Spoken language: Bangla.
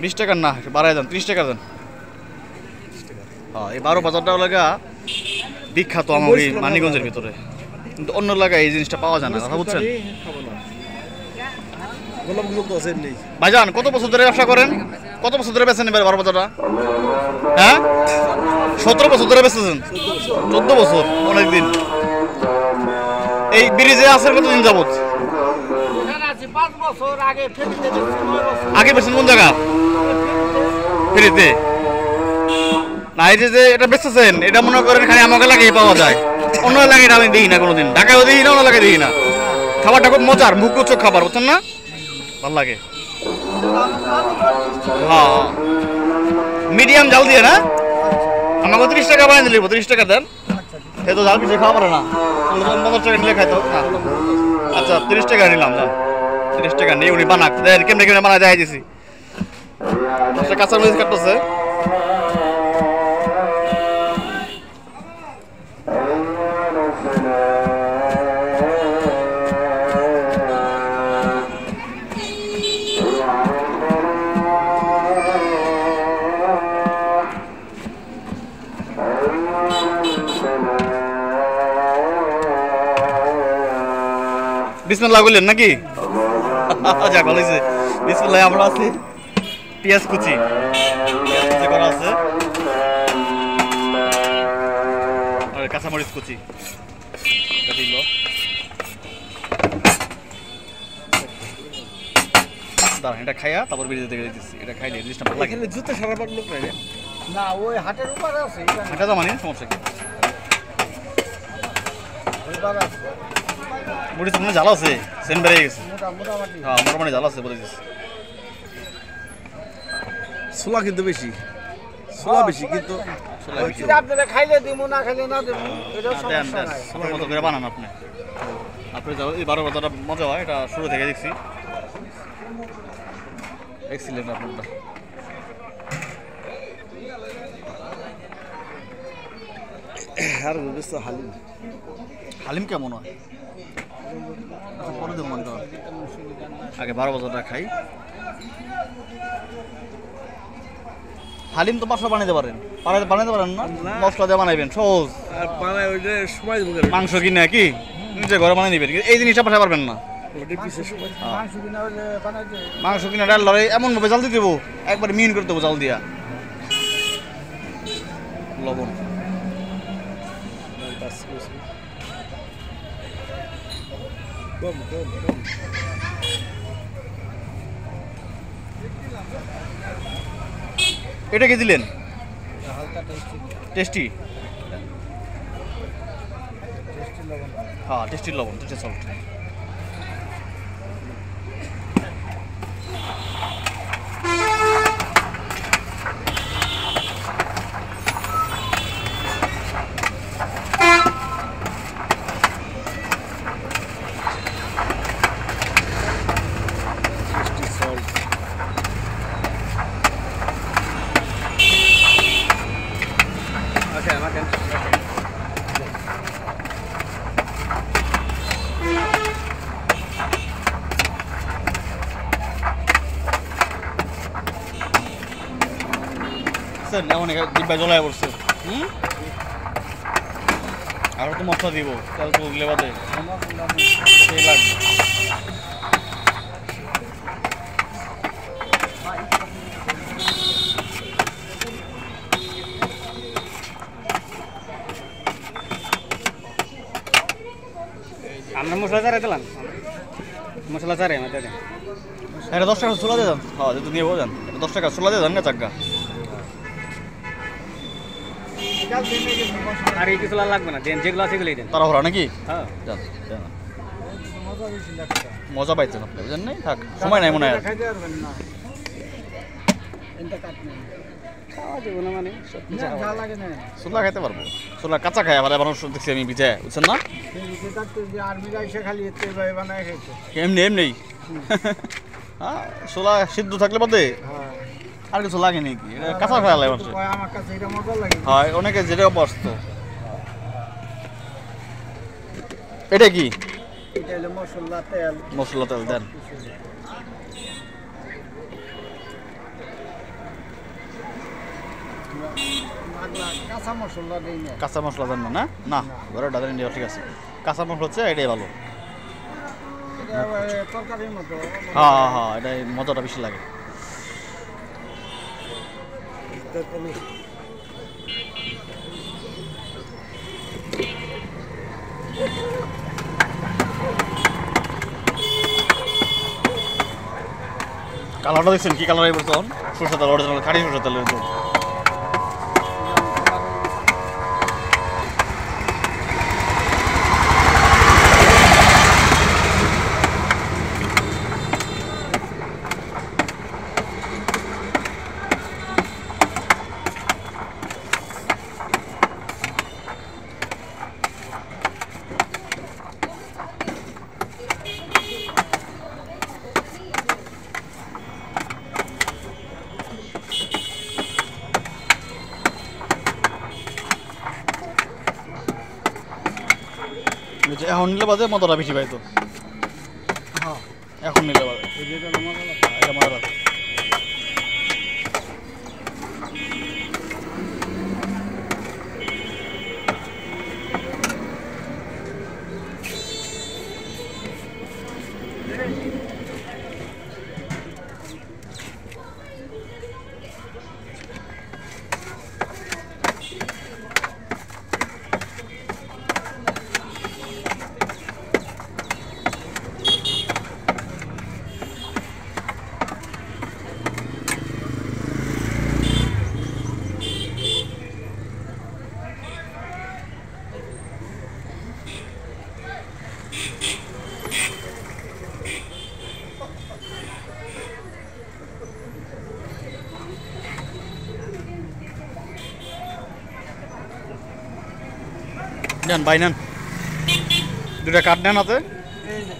20 টাকা না, বাড়াই দেন, 30 টাকা দেন। হ্যাঁ, এই 12 বাজারটা লাগা বিখ্যাত আমাদের মানিকগঞ্জের ভিতরে, কিন্তু অন্য এলাকায় এই জিনিসটা পাওয়া যায় না, কথা বুঝছেন? ভাইজান কত বছর ধরে ব্যবসা করেন? কত বছর ধরে বেচেন এবার 12 বাজারটা? হ্যাঁ, 17 বছর ধরে বেচেছেন? 14 বছর, অনেকদিন। এই ব্রিজে আসার কতদিন যাবত? আগে বেচেন কোন জায়গা? ফ্রিতে না, এই যে এটা বেচতেছেন এটা মনে করেন খালি আমাকে এলাকায় পাওয়া যায়, অন্য এলাকায় আমি দিই না কোনোদিন, ঢাকায়ও দিই না, অন্য এলাকায় দিই না। খাবারটা খুব মজার, মুখরোচক খাবার, বুঝছেন না? ভাল লাগে। হ্যাঁ, মিডিয়াম জাল দিয়ে না, আমাকে 30 টাকা বানিয়ে দিলে 30 টাকা দেন। সে তো জাল কিছু খাওয়া পারে না, 50 টাকা নিলে খাইতো না। আচ্ছা 30 টাকা নিলাম, যান 30 টাকা নিয়ে উনি বানাক দেন, কেমনে কেমনে বানায় দেখাই দিছি। কাঁচা মরিচ কাটতেছে, বিসমিল্লাহ বললেন নাকি? যাক ভালো হয়েছে, বিসমিল্লাহ। আমরা আছি পেঁয়াজ কুচি করা আছে, আর কাঁচামরিচ কুচি দিল। দাঁড়ান, এটা খাইয়া তারপর বেরিয়ে দেখে দিচ্ছি। এটা খাইলে জিনিসটা ভালো লাগে। জুতো সারা পাক লোক নাই না, ওই হাটের উপরে আছে, হাটে তো মানে সমস্যা কি? মুড়ি সামনে জাল আছে, সেন বেড়ে গেছে। হ্যাঁ, মোটামুটি জাল আছে বলে দিচ্ছি। ছোলা কিন্তু বেশি, ছোলা বেশি, কিন্তু আপনারা খাইলে দিব না খাইলে না দেব, এটা সমস্যা নাই। ছোলার মতো করে বানান আপনি। আপনি এই 12 বাজারটা মজা হয়, এটা শুরু থেকে দেখছি। এক্সিলেন্ট আপনারটা। আর বুঝছো হালিম, হালিম কেমন হয় পরে দেবো মনে কর, আগে 12 বাজারটা খাই। হালিম তো বাসা বানাইতে পারেন, বানাইতে পারেন না? মশলা দিয়ে বানাইবেন, সহজ। মাংস কিনে কি নিজে ঘরে বানিয়ে নেবেন, এই জিনিসটা বাসায় পারবেন না। মাংস কিনে ডাল লড়াই এমন ভাবে জাল দিয়ে দেবো, একবার মিন করে দেবো জাল দিয়া, লবণ। এটা কি দিলেন? টেস্টি, হ্যাঁ টেস্টি লবণ, টেস্টি সল্ট। এমন ডিব্বায় জ্বলায় পড়ছে। আরো তো মশলা দিব, তেল তো উগলে বাদে সেই লাগবে। আমরা মশলা চারে দিলাম, মশলা চারে আমাদের এটা 10 টাকা ছোলা দিয়ে দেন। হ্যাঁ যেহেতু নিয়ে যান, 10 টাকা ছোলা দিয়ে দেন না চাক্কা। আর এই কিছু লাগবে না, দেন যেগুলো আছে সেগুলোই দেন। তারা হরা নাকি? হ্যাঁ মজা পাইছেন আপনি, বুঝলেন নাই? থাক, সময় নাই মনে হয়। ছোলা খাইতে পারবো, ছোলা কাঁচা খাই, আবার মানুষ দেখছি আমি ভিজে, বুঝছেন না? এমনি এমনি হ্যাঁ, ছোলা সিদ্ধ থাকলে বাদে আর কিছু লাগে নাকি? কাঁচা খাওয়া লাগে মানুষ, হয় অনেকে যেটা অভ্যস্ত। এটা কি? মশলা তেল দেন। কাঁচা মশলা দেই না। কাঁচা মশলা দেন না? না ঘরে ডালের নিয়ে ঠিক আছে। কাঁচা মশলা হচ্ছে এটাই ভালো। এটা তরকারির মতো। হ্যাঁ হ্যাঁ, এটাই মজাটা বেশি লাগে। কালারটা দেখছেন কি কালার এবার তখন? সরষের তেল, অরিজিনাল খাঁটি সরষের তেলের তো। এখন নিলে বাদে মজাটা বেশি পাইতো। হ্যাঁ, এখন নিলে বাদে এটা মজা লাগে। এটা মজা লাগে। নেন ভাই নেন, দুটা কাঠ নেন হাতে। এই যে